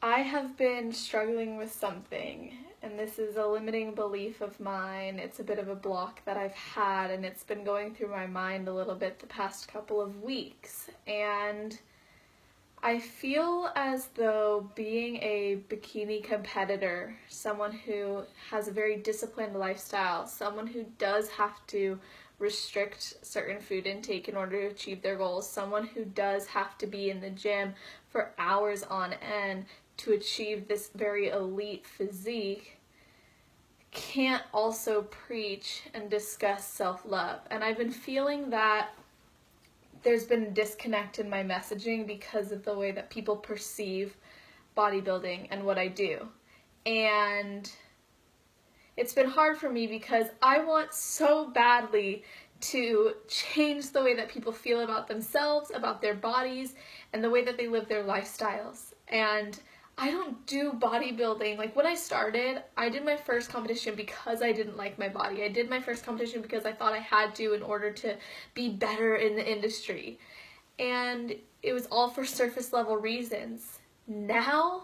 I have been struggling with something, and this is a limiting belief of mine. It's a bit of a block that I've had, and it's been going through my mind a little bit the past couple of weeks. And I feel as though being a bikini competitor, someone who has a very disciplined lifestyle, someone who does have to restrict certain food intake in order to achieve their goals, someone who does have to be in the gym for hours on end to achieve this very elite physique, can't also preach and discuss self-love. And I've been feeling that there's been a disconnect in my messaging because of the way that people perceive bodybuilding and what I do. And it's been hard for me because I want so badly to change the way that people feel about themselves, about their bodies, and the way that they live their lifestyles. And I don't do bodybuilding. Like, when I started, I did my first competition because I didn't like my body. I did my first competition because I thought I had to in order to be better in the industry. And it was all for surface level reasons. Now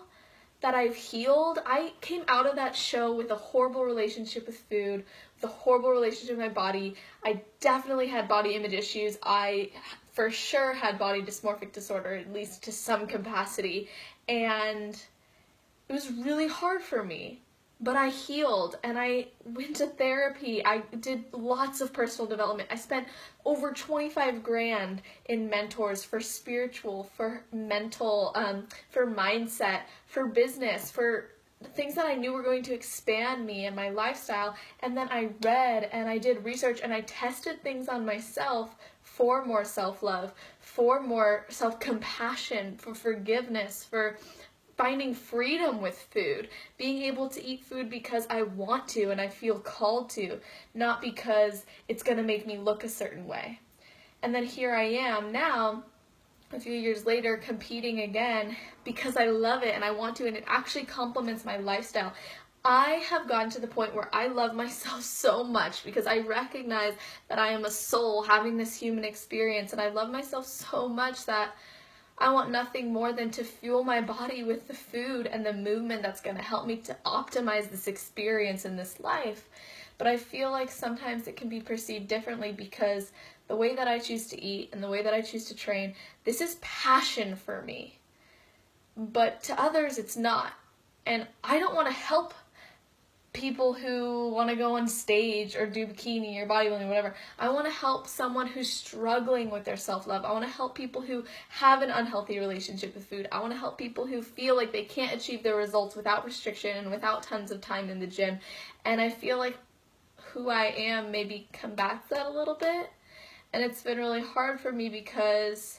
that I've healed, I came out of that show with a horrible relationship with food, with a horrible relationship with my body. I definitely had body image issues. I for sure had body dysmorphic disorder, at least to some capacity. And it was really hard for me, but I healed and I went to therapy. I did lots of personal development. I spent over 25 grand in mentors for spiritual, for mental, for mindset, for business, for things that I knew were going to expand me and my lifestyle. And then I read and I did research and I tested things on myself for more self-love, for more self-compassion, for forgiveness, for finding freedom with food, being able to eat food because I want to and I feel called to, not because it's going to make me look a certain way. And then here I am now, a few years later, competing again because I love it and I want to, and it actually complements my lifestyle. I have gotten to the point where I love myself so much because I recognize that I am a soul having this human experience, and I love myself so much that I want nothing more than to fuel my body with the food and the movement that's going to help me to optimize this experience in this life. But I feel like sometimes it can be perceived differently because the way that I choose to eat and the way that I choose to train, this is passion for me. But to others, it's not. And I don't want to help people who want to go on stage or do bikini or bodybuilding or whatever. I want to help someone who's struggling with their self-love. I want to help people who have an unhealthy relationship with food. I want to help people who feel like they can't achieve their results without restriction and without tons of time in the gym. And I feel like who I am maybe combats that a little bit. And it's been really hard for me because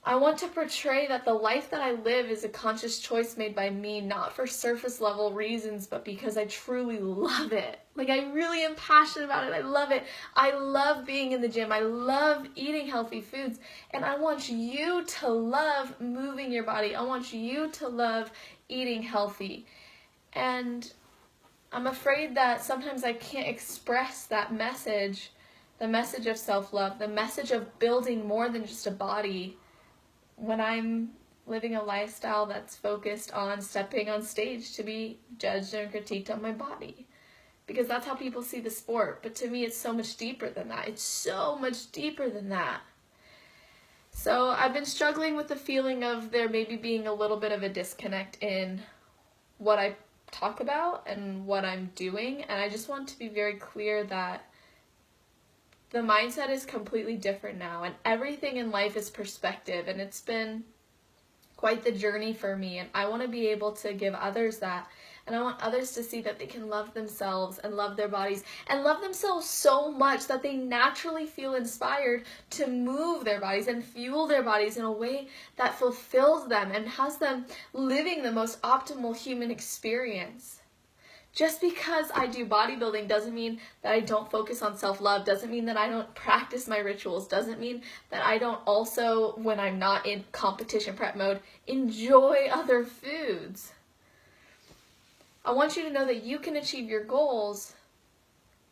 I want to portray that the life that I live is a conscious choice made by me, not for surface level reasons, but because I truly love it. Like, I really am passionate about it. I love it. I love being in the gym. I love eating healthy foods. And I want you to love moving your body. I want you to love eating healthy. And I'm afraid that sometimes I can't express that message, the message of self-love, the message of building more than just a body, when I'm living a lifestyle that's focused on stepping on stage to be judged and critiqued on my body. Because that's how people see the sport. But to me, it's so much deeper than that. It's so much deeper than that. So I've been struggling with the feeling of there maybe being a little bit of a disconnect in what I talk about and what I'm doing. And I just want to be very clear that the mindset is completely different now, and everything in life is perspective, and it's been quite the journey for me, and I want to be able to give others that, and I want others to see that they can love themselves and love their bodies and love themselves so much that they naturally feel inspired to move their bodies and fuel their bodies in a way that fulfills them and has them living the most optimal human experience. Just because I do bodybuilding doesn't mean that I don't focus on self-love, doesn't mean that I don't practice my rituals, doesn't mean that I don't also, when I'm not in competition prep mode, enjoy other foods. I want you to know that you can achieve your goals,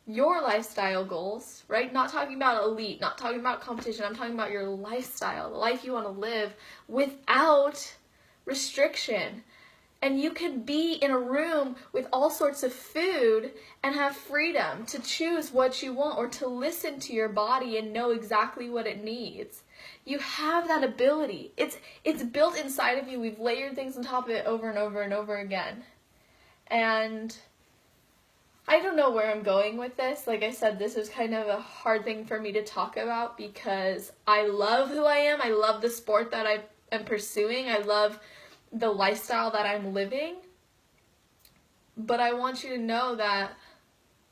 your lifestyle goals, right? Not talking about elite, not talking about competition, I'm talking about your lifestyle, the life you want to live without restriction. And you could be in a room with all sorts of food and have freedom to choose what you want or to listen to your body and know exactly what it needs. You have that ability. It's built inside of you. We've layered things on top of it over and over and over again. And I don't know where I'm going with this. Like I said, this is kind of a hard thing for me to talk about because I love who I am. I love the sport that I am pursuing. I love the lifestyle that I'm living. But I want you to know that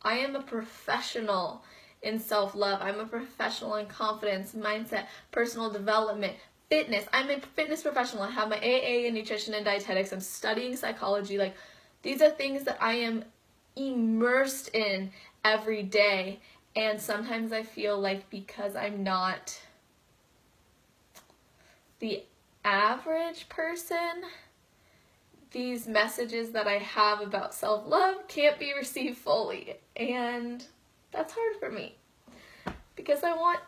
I am a professional in self-love. I'm a professional in confidence, mindset, personal development, fitness. I'm a fitness professional. I have my AA in nutrition and dietetics. I'm studying psychology. Like, these are things that I am immersed in every day. And sometimes I feel like because I'm not the average person, these messages that I have about self-love can't be received fully, and that's hard for me because I want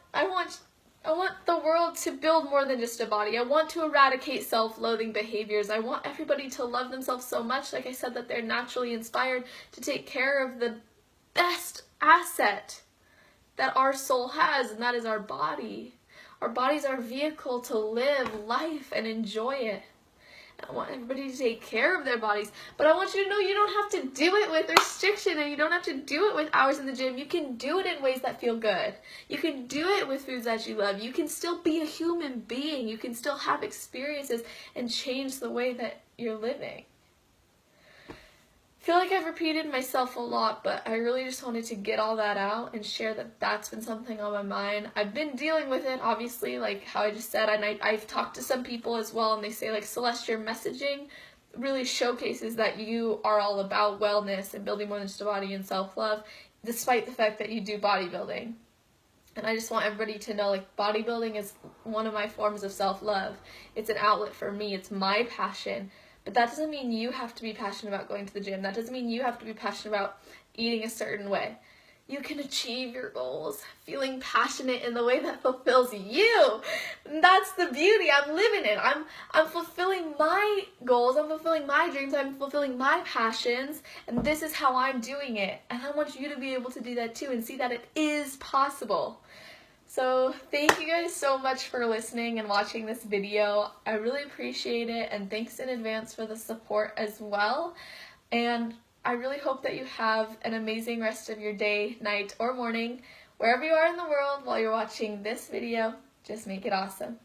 the world to build more than just a body. I want to eradicate self-loathing behaviors. I want everybody to love themselves so much, like I said, that they're naturally inspired to take care of the best asset that our soul has, and that is our body. Our body's our vehicle to live life and enjoy it. I want everybody to take care of their bodies, but I want you to know you don't have to do it with restriction, and you don't have to do it with hours in the gym. You can do it in ways that feel good. You can do it with foods that you love. You can still be a human being. You can still have experiences and change the way that you're living. I feel like I've repeated myself a lot, but I really just wanted to get all that out and share that that's been something on my mind. I've been dealing with it, obviously, like how I just said, and I've talked to some people as well, and they say, like, Celeste, your messaging really showcases that you are all about wellness and building more than just a body and self-love, despite the fact that you do bodybuilding. And I just want everybody to know, like, bodybuilding is one of my forms of self-love. It's an outlet for me. It's my passion. But that doesn't mean you have to be passionate about going to the gym. That doesn't mean you have to be passionate about eating a certain way. You can achieve your goals feeling passionate in the way that fulfills you. And that's the beauty I'm living in. I'm fulfilling my goals. I'm fulfilling my dreams. I'm fulfilling my passions. And this is how I'm doing it. And I want you to be able to do that too and see that it is possible. So thank you guys so much for listening and watching this video. I really appreciate it, and thanks in advance for the support as well. And I really hope that you have an amazing rest of your day, night, or morning, wherever you are in the world while you're watching this video. Just make it awesome.